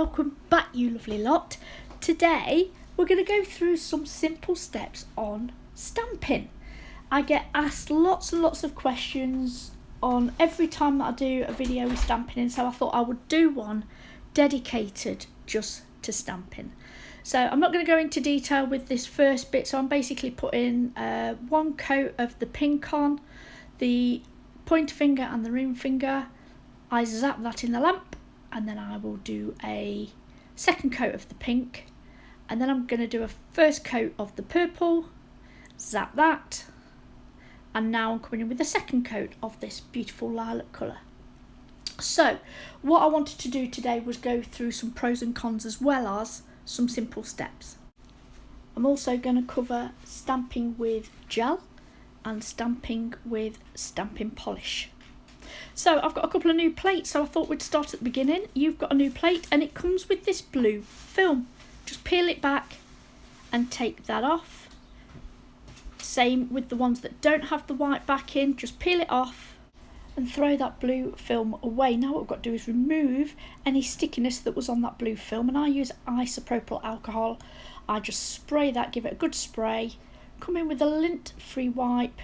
welcome back, you lovely lot. Today we're going to go through some simple steps on stamping. I get asked lots and lots of questions on every time that I do a video with stamping in, so I thought I would do one dedicated just to stamping. So I'm not going to go into detail with this first bit, so I'm basically putting one coat of the pink on, the pointer finger and the ring finger. I zap that in the lamp, and then I will do a second coat of the pink, and then I'm going to do a first coat of the purple, zap that, and now I'm coming in with the second coat of this beautiful lilac colour. So what I wanted to do today was go through some pros and cons as well as some simple steps. I'm also going to cover stamping with gel and stamping with stamping polish. So I've got a couple of new plates, so I thought we'd start at the beginning. You've got a new plate and it comes with this blue film. Just peel it back and take that off. Same with the ones that don't have the white backing, just peel it off and throw that blue film away. Now what we've got to do is remove any stickiness that was on that blue film, and I use isopropyl alcohol. I just spray that, give it a good spray, come in with a lint-free wipe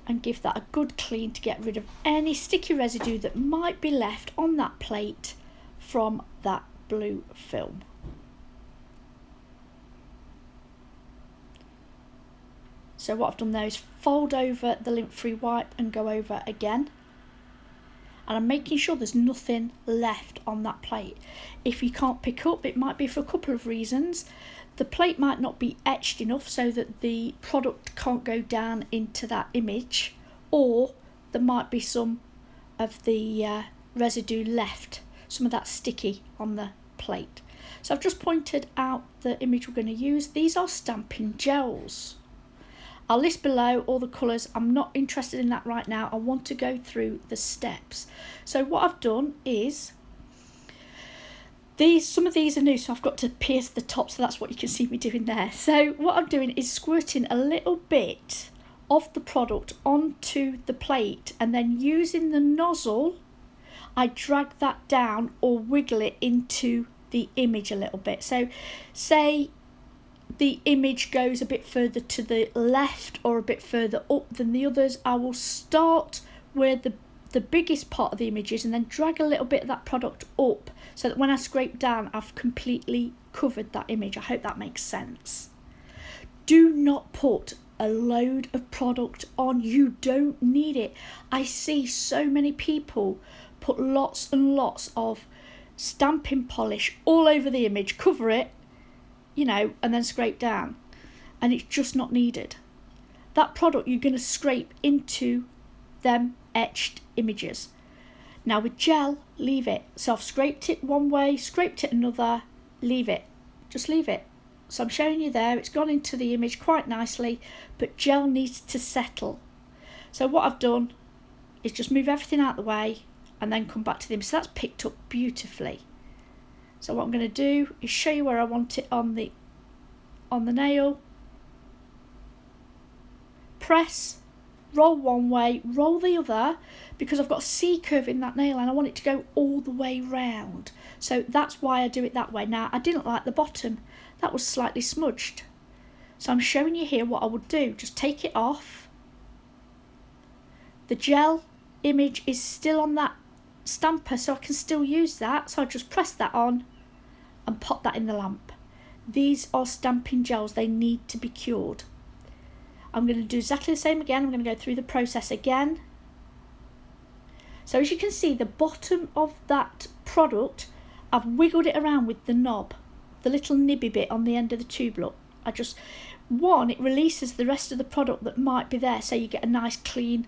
and give that a good clean to get rid of any sticky residue that might be left on that plate from that blue film. So what I've done there is fold over the lint-free wipe and go over again. And I'm making sure there's nothing left on that plate. If you can't pick up, it might be for a couple of reasons. The plate might not be etched enough so that the product can't go down into that image, or there might be some of the residue left, some of that sticky on the plate. So I've just pointed out the image we're going to use. These are stamping gels. I'll list below all the colours. I'm not interested in that right now. I want to go through the steps. So what I've done is, some of these are new, so I've got to pierce the top, so that's what you can see me doing there. So what I'm doing is squirting a little bit of the product onto the plate, and then using the nozzle, I drag that down or wiggle it into the image a little bit. So say the image goes a bit further to the left or a bit further up than the others, I will start where the biggest part of the image is and then drag a little bit of that product up so that when I scrape down, I've completely covered that image. I hope that makes sense. Do not put a load of product on. You don't need it. I see so many people put lots and lots of stamping polish all over the image, cover it, you know, and then scrape down, and it's just not needed. That product you're going to scrape into them etched images. Now with gel, leave it. So I've scraped it one way, scraped it another, leave it. Just leave it. So I'm showing you there, it's gone into the image quite nicely, but gel needs to settle. So what I've done is just move everything out of the way and then come back to the image. So that's picked up beautifully. So what I'm going to do is show you where I want it on the nail. Press, roll one way, roll the other, because I've got a C curve in that nail and I want it to go all the way round. So that's why I do it that way. Now I didn't like the bottom, that was slightly smudged. So I'm showing you here what I would do. Just take it off. The gel image is still on that stamper, so I can still use that. So I just press that on and pop that in the lamp. These are stamping gels, they need to be cured. I'm going to do exactly the same again. I'm going to go through the process again. So as you can see, the bottom of that product, I've wiggled it around with the knob, the little nibby bit on the end of the tube. Look, it releases the rest of the product that might be there, so you get a nice clean,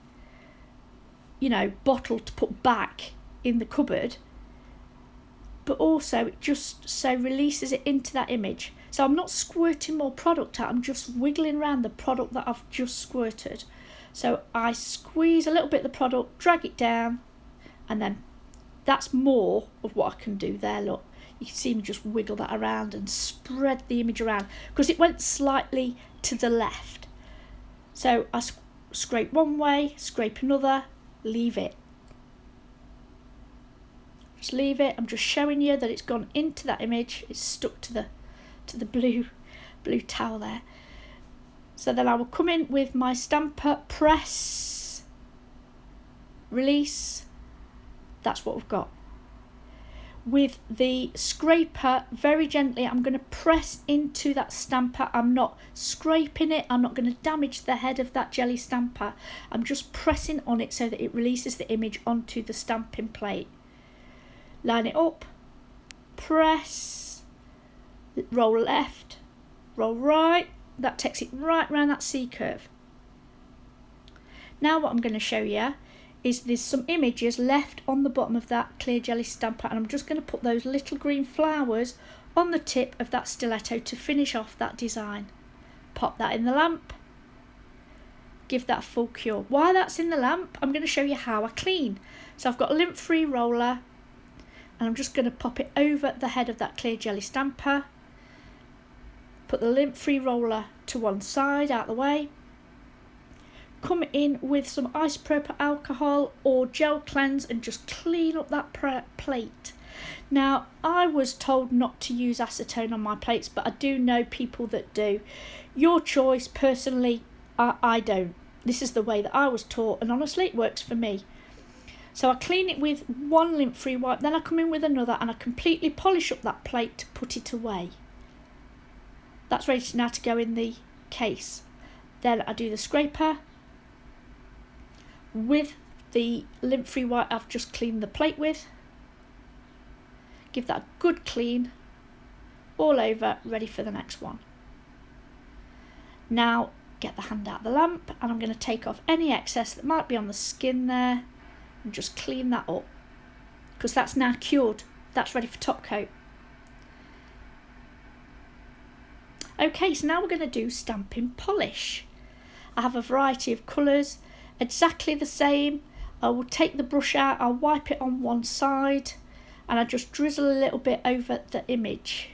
you know, bottle to put back in the cupboard, but also it just so releases it into that image. So I'm not squirting more product out, I'm just wiggling around the product that I've just squirted. So I squeeze a little bit of the product, drag it down, and then that's more of what I can do there. Look, you can see me just wiggle that around and spread the image around because it went slightly to the left. So I scrape one way, scrape another, leave it. Just leave it. I'm just showing you that it's gone into that image. It's stuck to the blue towel there. So then I will come in with my stamper, press, release. That's what we've got. With the scraper, very gently, I'm going to press into that stamper. I'm not scraping it. I'm not going to damage the head of that jelly stamper. I'm just pressing on it so that it releases the image onto the stamping plate. Line it up, press, roll left, roll right. That takes it right round that C curve. Now what I'm going to show you is there's some images left on the bottom of that clear jelly stamper, and I'm just going to put those little green flowers on the tip of that stiletto to finish off that design. Pop that in the lamp, give that a full cure. While that's in the lamp, I'm going to show you how I clean. So I've got a lint-free roller, and I'm just going to pop it over the head of that clear jelly stamper. Put the lint-free roller to one side, out the way. Come in with some isopropyl alcohol or gel cleanse and just clean up that plate. Now, I was told not to use acetone on my plates, but I do know people that do. Your choice. Personally, I don't. This is the way that I was taught, and honestly, it works for me. So I clean it with one lint-free wipe, then I come in with another and I completely polish up that plate to put it away. That's ready now to go in the case. Then I do the scraper with the lint-free wipe I've just cleaned the plate with. Give that a good clean all over, ready for the next one. Now get the hand out of the lamp, and I'm going to take off any excess that might be on the skin there and just clean that up, because that's now cured. That's ready for top coat. Okay, so now we're going to do stamping polish. I have a variety of colours, exactly the same. I will take the brush out, I'll wipe it on one side, and I just drizzle a little bit over the image.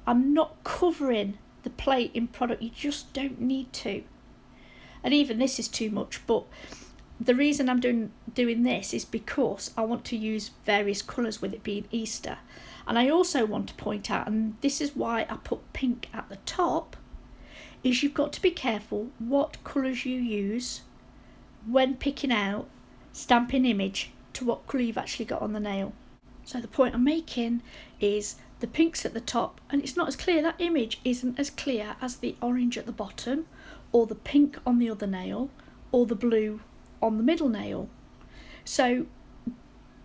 I'm not covering the plate in product, you just don't need to. And even this is too much, but the reason I'm doing this is because I want to use various colours with it being Easter. And I also want to point out, and this is why I put pink at the top, is you've got to be careful what colours you use when picking out stamping image to what colour you've actually got on the nail. So the point I'm making is the pink's at the top and it's not as clear. That image isn't as clear as the orange at the bottom, or the pink on the other nail, or the blue on the middle nail. So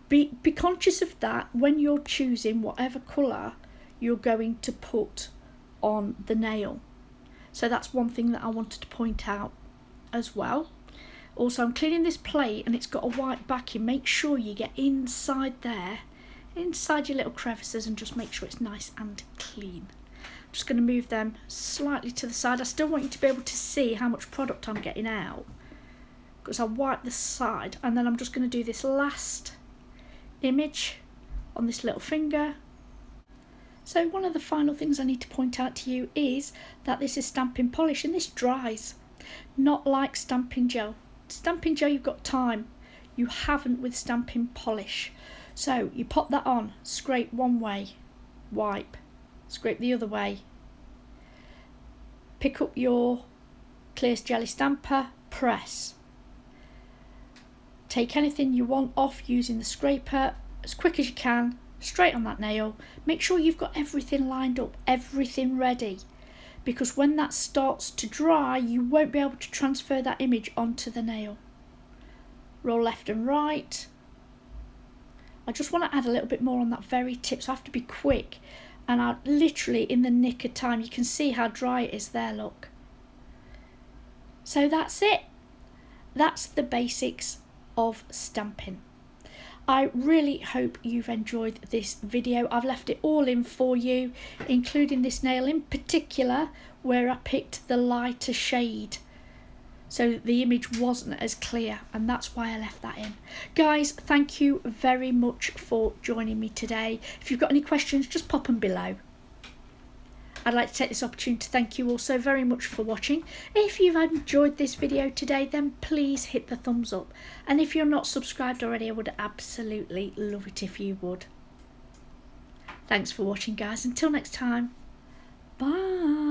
be conscious of that when you're choosing whatever colour you're going to put on the nail. So that's one thing that I wanted to point out as well. Also, I'm cleaning this plate and it's got a white backing. Make sure you get inside there, inside your little crevices, and just make sure it's nice and clean. I'm just going to move them slightly to the side. I still want you to be able to see how much product I'm getting out, because I'll wipe the side, and then I'm just going to do this last image on this little finger. So one of the final things I need to point out to you is that this is stamping polish and this dries, not like stamping gel. Stamping gel, you've got time. You haven't with stamping polish. So you pop that on, scrape one way, wipe, scrape the other way. Pick up your clear jelly stamper, press. Take anything you want off using the scraper as quick as you can, straight on that nail. Make sure you've got everything lined up, everything ready, because when that starts to dry, you won't be able to transfer that image onto the nail. Roll left and right. I just want to add a little bit more on that very tip, so I have to be quick, and I literally in the nick of time. You can see how dry it is there, look. So that's it. That's the basics of stamping. I really hope you've enjoyed this video. I've left it all in for you, including this nail in particular, where I picked the lighter shade, so the image wasn't as clear, and that's why I left that in. Guys, thank you very much for joining me today. If you've got any questions, just pop them below. I'd like to take this opportunity to thank you all so very much for watching. If you've enjoyed this video today, then please hit the thumbs up. And if you're not subscribed already, I would absolutely love it if you would. Thanks for watching, guys. Until next time, bye.